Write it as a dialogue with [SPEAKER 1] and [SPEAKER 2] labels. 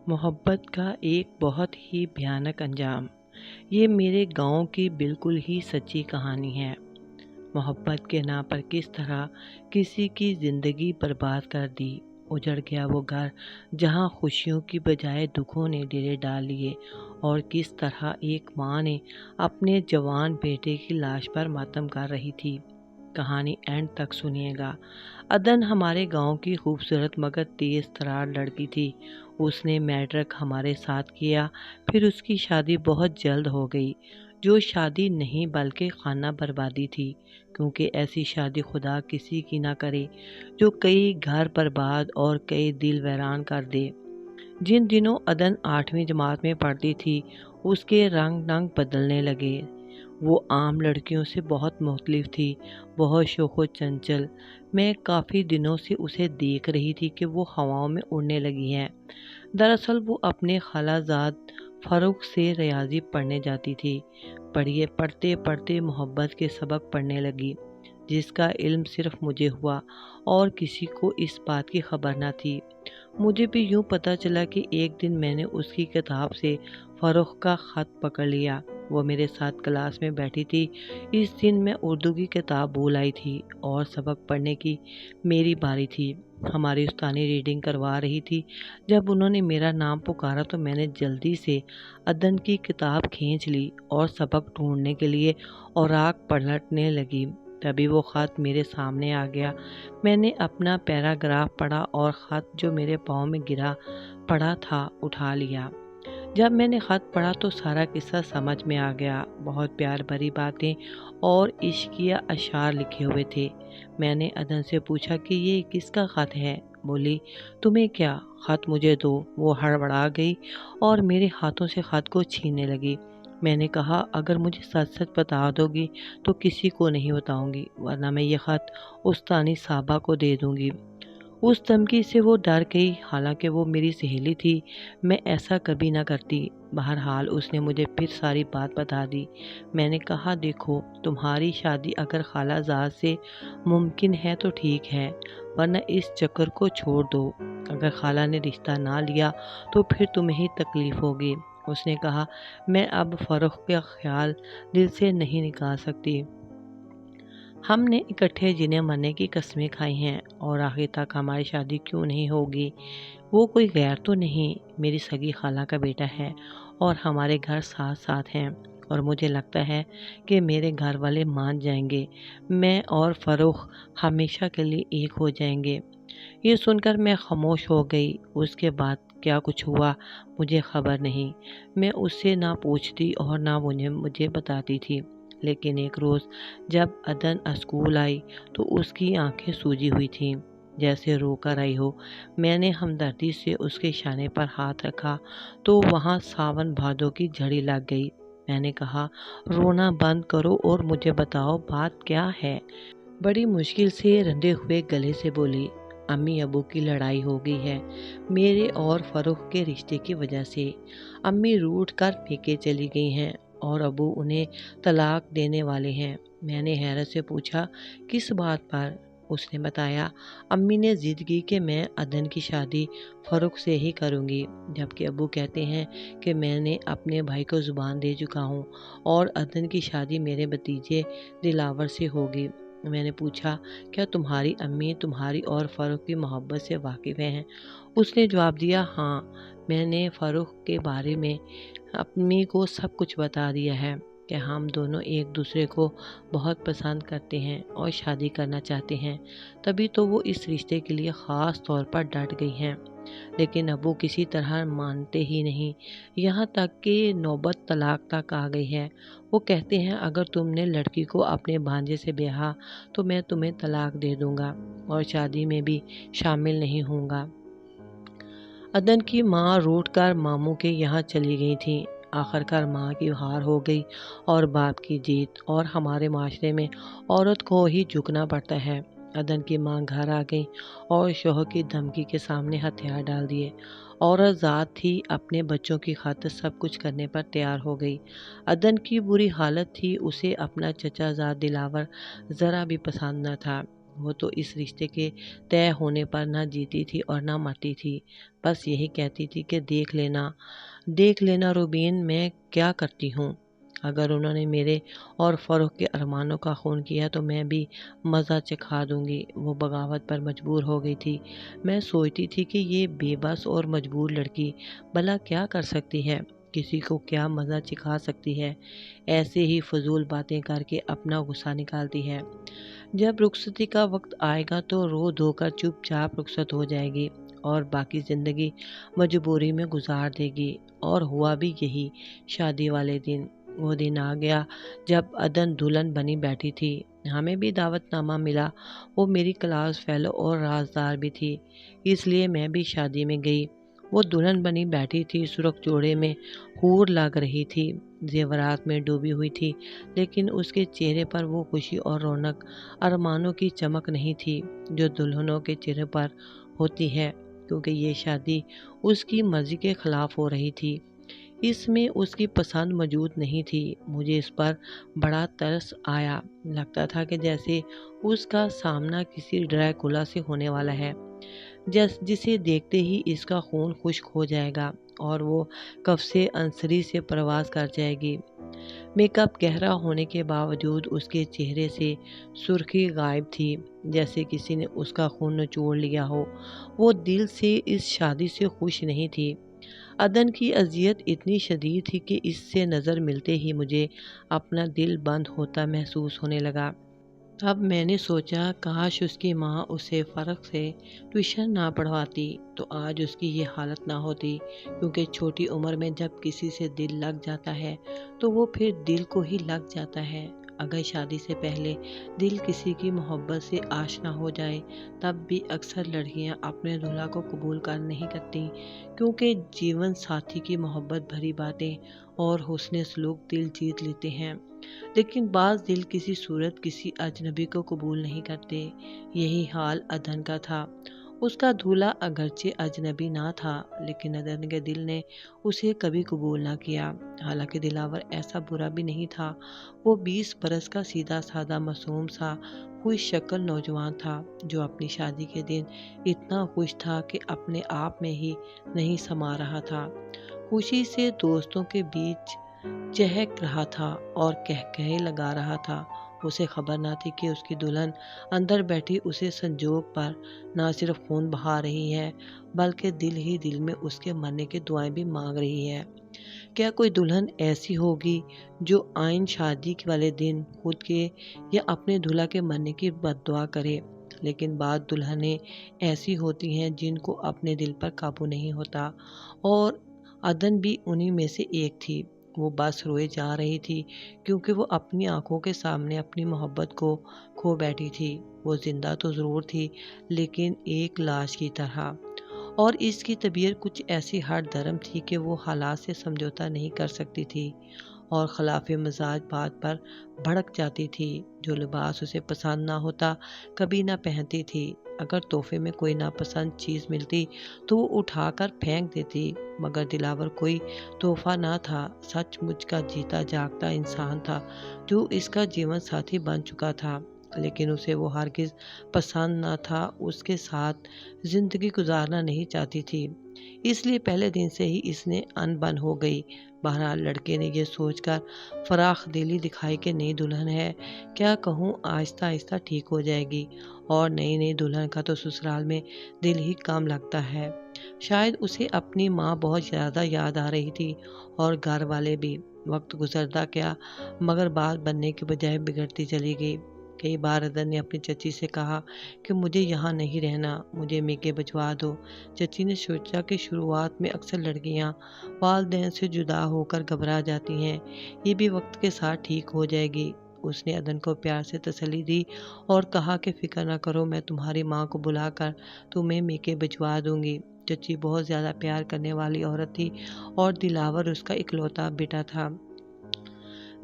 [SPEAKER 1] محبت کا ایک بہت ہی بھیانک انجام۔ یہ میرے گاؤں کی بالکل ہی سچی کہانی ہے۔ محبت کے نام پر کس طرح کسی کی زندگی برباد کر دی۔ اجڑ گیا وہ گھر جہاں خوشیوں کی بجائے دکھوں نے ڈیرے ڈال لیے، اور کس طرح ایک ماں نے اپنے جوان بیٹے کی لاش پر ماتم کر رہی تھی۔ کہانی اینڈ تک سنیے گا۔ عدن ہمارے گاؤں کی خوبصورت مگر تیز ترار لڑکی تھی۔ اس نے میٹرک ہمارے ساتھ کیا، پھر اس کی شادی بہت جلد ہو گئی، جو شادی نہیں بلکہ خانہ بربادی تھی، کیونکہ ایسی شادی خدا کسی کی نہ کرے جو کئی گھر برباد اور کئی دل ویران کر دے۔ جن دنوں عدن 8ویں جماعت میں پڑھتی تھی، اس کے رنگ رنگ بدلنے لگے۔ وہ عام لڑکیوں سے بہت مختلف تھی، بہت شوخ و چنچل۔ میں کافی دنوں سے اسے دیکھ رہی تھی کہ وہ ہواؤں میں اڑنے لگی ہے۔ دراصل وہ اپنے خالہ زاد فاروق سے ریاضی پڑھنے جاتی تھی۔ پڑھتے پڑھتے محبت کے سبق پڑھنے لگی، جس کا علم صرف مجھے ہوا اور کسی کو اس بات کی خبر نہ تھی۔ مجھے بھی یوں پتہ چلا کہ ایک دن میں نے اس کی کتاب سے فاروق کا خط پکڑ لیا۔ وہ میرے ساتھ کلاس میں بیٹھی تھی۔ اس دن میں اردو کی کتاب بھول آئی تھی اور سبق پڑھنے کی میری باری تھی۔ ہماری استانی ریڈنگ کروا رہی تھی۔ جب انہوں نے میرا نام پکارا تو میں نے جلدی سے عدن کی کتاب کھینچ لی اور سبق ڈھونڈنے کے لیے اوراق پلٹنے لگی۔ تبھی وہ خط میرے سامنے آ گیا۔ میں نے اپنا پیراگراف پڑھا اور خط جو میرے پاؤں میں گرا پڑا تھا اٹھا لیا۔ جب میں نے خط پڑھا تو سارا قصہ سمجھ میں آ گیا۔ بہت پیار بھری باتیں اور عشقیہ اشعار لکھے ہوئے تھے۔ میں نے عدن سے پوچھا کہ یہ کس کا خط ہے؟ بولی، تمہیں کیا، خط مجھے دو۔ وہ ہڑبڑا گئی اور میرے ہاتھوں سے خط کو چھیننے لگی۔ میں نے کہا، اگر مجھے سچ سچ بتا دو گی تو کسی کو نہیں بتاؤں گی، ورنہ میں یہ خط استانی صاحبہ کو دے دوں گی۔ اس دھمکی سے وہ ڈر گئی، حالانکہ وہ میری سہیلی تھی، میں ایسا کبھی نہ کرتی۔ بہرحال اس نے مجھے پھر ساری بات بتا دی۔ میں نے کہا، دیکھو، تمہاری شادی اگر خالہ زاد سے ممکن ہے تو ٹھیک ہے، ورنہ اس چکر کو چھوڑ دو۔ اگر خالہ نے رشتہ نہ لیا تو پھر تمہیں ہی تکلیف ہوگی۔ اس نے کہا، میں اب فاروق کا خیال دل سے نہیں نکال سکتی۔ ہم نے اکٹھے جینے مرنے کی قسمیں کھائی ہیں، اور آخر تک ہماری شادی کیوں نہیں ہوگی؟ وہ کوئی غیر تو نہیں، میری سگی خالہ کا بیٹا ہے، اور ہمارے گھر ساتھ ساتھ ہیں، اور مجھے لگتا ہے کہ میرے گھر والے مان جائیں گے۔ میں اور فاروق ہمیشہ کے لیے ایک ہو جائیں گے۔ یہ سن کر میں خاموش ہو گئی۔ اس کے بعد کیا کچھ ہوا مجھے خبر نہیں۔ میں اس سے نہ پوچھتی اور نہ مجھے بتاتی تھی۔ لیکن ایک روز جب عدن اسکول آئی تو اس کی آنکھیں سوجی ہوئی تھیں، جیسے رو کر آئی ہو۔ میں نے ہمدردی سے اس کے شانے پر ہاتھ رکھا تو وہاں ساون بھادو کی جھڑی لگ گئی۔ میں نے کہا، رونا بند کرو اور مجھے بتاؤ بات کیا ہے؟ بڑی مشکل سے رندے ہوئے گلے سے بولی، امی ابو کی لڑائی ہو گئی ہے، میرے اور فاروق کے رشتے کی وجہ سے۔ امی روٹھ کر پھیکے چلی گئی ہیں اور ابو انہیں طلاق دینے والے ہیں۔ میں نے حیرت سے پوچھا، کس بات پر؟ اس نے بتایا، امی نے ضد کی کہ میں عدن کی شادی فاروق سے ہی کروں گی، جبکہ ابو کہتے ہیں کہ میں نے اپنے بھائی کو زبان دے چکا ہوں اور عدن کی شادی میرے بھتیجے دلاور سے ہوگی۔ میں نے پوچھا، کیا تمہاری امی تمہاری اور فاروق کی محبت سے واقف ہیں؟ اس نے جواب دیا، ہاں، میں نے فاروق کے بارے میں امی کو سب کچھ بتا دیا ہے کہ ہم دونوں ایک دوسرے کو بہت پسند کرتے ہیں اور شادی کرنا چاہتے ہیں، تبھی تو وہ اس رشتے کے لیے خاص طور پر ڈٹ گئی ہیں۔ لیکن ابو کسی طرح مانتے ہی نہیں، یہاں تک کہ نوبت طلاق تک آ گئی ہے۔ وہ کہتے ہیں اگر تم نے لڑکی کو اپنے بھانجے سے بیاہا تو میں تمہیں طلاق دے دوں گا اور شادی میں بھی شامل نہیں ہوں گا۔ عدن کی ماں روٹھ کر ماموں کے یہاں چلی گئی تھی۔ آخر کار ماں کی ہار ہو گئی اور باپ کی جیت، اور ہمارے معاشرے میں عورت کو ہی جھکنا پڑتا ہے۔ عدن کی ماں گھر آ گئی اور شوہر کی دھمکی کے سامنے ہتھیار ڈال دیے۔ عورت ذات تھی، اپنے بچوں کی خاطر سب کچھ کرنے پر تیار ہو گئی۔ عدن کی بری حالت تھی، اسے اپنا چچا زاد دلاور ذرا بھی پسند نہ تھا۔ وہ تو اس رشتے کے طے ہونے پر نہ جیتی تھی اور نہ مرتی تھی، بس یہی کہتی تھی کہ دیکھ لینا روبین میں کیا کرتی ہوں۔ اگر انہوں نے میرے اور فروخت کے ارمانوں کا خون کیا تو میں بھی مزہ چکھا دوں گی۔ وہ بغاوت پر مجبور ہو گئی تھی۔ میں سوچتی تھی کہ یہ بے بس اور مجبور لڑکی بھلا کیا کر سکتی ہے، کسی کو کیا مزہ چکھا سکتی ہے، ایسے ہی فضول باتیں کر کے اپنا غصہ نکالتی ہے۔ جب رخصتی کا وقت آئے گا تو رو دھو کر چپ چاپ رخصت ہو جائے گی اور باقی زندگی مجبوری میں گزار دے گی۔ اور ہوا بھی یہی۔ شادی والے دن وہ دن آ گیا جب عدن دلہن بنی بیٹھی تھی۔ ہمیں بھی دعوت نامہ ملا۔ وہ میری کلاس فیلو اور رازدار بھی تھی، اس لیے میں بھی شادی میں گئی۔ وہ دلہن بنی بیٹھی تھی، سرخ جوڑے میں حور لگ رہی تھی، زیورات میں ڈوبی ہوئی تھی، لیکن اس کے چہرے پر وہ خوشی اور رونق، ارمانوں کی چمک نہیں تھی جو دلہنوں کے چہرے پر ہوتی ہے، کیونکہ یہ شادی اس کی مرضی کے خلاف ہو رہی تھی۔ اس میں اس کی پسند موجود نہیں تھی۔ مجھے اس پر بڑا ترس آیا۔ لگتا تھا کہ جیسے اس کا سامنا کسی ڈریکولا سے ہونے والا ہے، جسے دیکھتے ہی اس کا خون خشک ہو جائے گا اور وہ قفس عنصری سے پرواز کر جائے گی۔ میک اپ گہرا ہونے کے باوجود اس کے چہرے سے سرخی غائب تھی، جیسے کسی نے اس کا خون نچوڑ لیا ہو۔ وہ دل سے اس شادی سے خوش نہیں تھی۔ عدن کی اذیت اتنی شدید تھی کہ اس سے نظر ملتے ہی مجھے اپنا دل بند ہوتا محسوس ہونے لگا۔ اب میں نے سوچا کاش اس کی ماں اسے فرق سے ٹیوشن نہ پڑھواتی تو آج اس کی یہ حالت نہ ہوتی، کیونکہ چھوٹی عمر میں جب کسی سے دل لگ جاتا ہے تو وہ پھر دل کو ہی لگ جاتا ہے۔ اگر شادی سے پہلے دل کسی کی محبت سے آشنا ہو جائے تب بھی اکثر لڑکیاں اپنے دلہا کو قبول کر نہیں کرتی، کیونکہ جیون ساتھی کی محبت بھری باتیں اور حسن سلوک دل جیت لیتے ہیں، لیکن بعض دل کسی صورت کسی اجنبی کو قبول نہیں کرتے۔ یہی حال عدن کا تھا۔ اس کا دولہا اگرچہ اجنبی نہ تھا، لیکن عدن کے دل نے اسے کبھی قبول نہ کیا۔ حالانکہ دلاور ایسا برا بھی نہیں تھا۔ وہ 20 برس کا سیدھا سادہ معصوم سا خوش شکل نوجوان تھا، جو اپنی شادی کے دن اتنا خوش تھا کہ اپنے آپ میں ہی نہیں سما رہا تھا۔ خوشی سے دوستوں کے بیچ چہک رہا تھا اور کہکہے لگا رہا تھا۔ اسے خبر نہ تھی کہ اس کی دلہن اندر بیٹھی اسے سنجوگ پر نہ صرف خون بہا رہی ہے، بلکہ دل ہی دل میں اس کے مرنے کی دعائیں بھی مانگ رہی ہے۔ کیا کوئی دلہن ایسی ہوگی جو آئین شادی والے دن خود کے یا اپنے دلہا کے مرنے کی بد دعا کرے؟ لیکن بعض دلہنیں ایسی ہوتی ہیں جن کو اپنے دل پر قابو نہیں ہوتا، اور عدن بھی انہی میں سے ایک تھی۔ وہ بس روئے جا رہی تھی کیونکہ وہ اپنی آنکھوں کے سامنے اپنی محبت کو کھو بیٹھی تھی۔ وہ زندہ تو ضرور تھی، لیکن ایک لاش کی طرح، اور اس کی طبیعت کچھ ایسی ہٹ درم تھی کہ وہ حالات سے سمجھوتا نہیں کر سکتی تھی اور خلاف مزاج بات پر بھڑک جاتی تھی۔ جو لباس اسے پسند نہ ہوتا کبھی نہ پہنتی تھی۔ اگر تحفے میں کوئی ناپسند چیز ملتی تو وہ اٹھا کر پھینک دیتی، مگر دلاور کوئی تحفہ نہ تھا، سچ مچ کا جیتا جاگتا انسان تھا جو اس کا جیون ساتھی بن چکا تھا، لیکن اسے وہ ہرگز پسند نہ تھا، اس کے ساتھ زندگی گزارنا نہیں چاہتی تھی، اس لیے پہلے دن سے ہی اس نے ان بن ہو گئی۔ بہرحال لڑکے نے یہ سوچ کر فراخ دلی دکھائی کہ نئی دلہن ہے، کیا کہوں، آہستہ آہستہ ٹھیک ہو جائے گی، اور نئی دلہن کا تو سسرال میں دل ہی کم لگتا ہے۔ شاید اسے اپنی ماں بہت زیادہ یاد آ رہی تھی اور گھر والے بھی۔ وقت گزرتا گیا مگر بات بننے کے بجائے بگڑتی چلی گئی۔ کئی بار عدن نے اپنی چچی سے کہا کہ مجھے یہاں نہیں رہنا، مجھے میکے بھجوا دو۔ چچی نے سوچا کہ شروعات میں اکثر لڑکیاں والدین سے جدا ہو کر گھبرا جاتی ہیں، یہ بھی وقت کے ساتھ ٹھیک ہو جائے گی۔ اس نے عدن کو پیار سے تسلی دی اور کہا کہ فکر نہ کرو، میں تمہاری ماں کو بلا کر تمہیں میکے بھجوا دوں گی۔ چچی بہت زیادہ پیار کرنے والی عورت تھی اور دلاور اس کا اکلوتا بیٹا تھا۔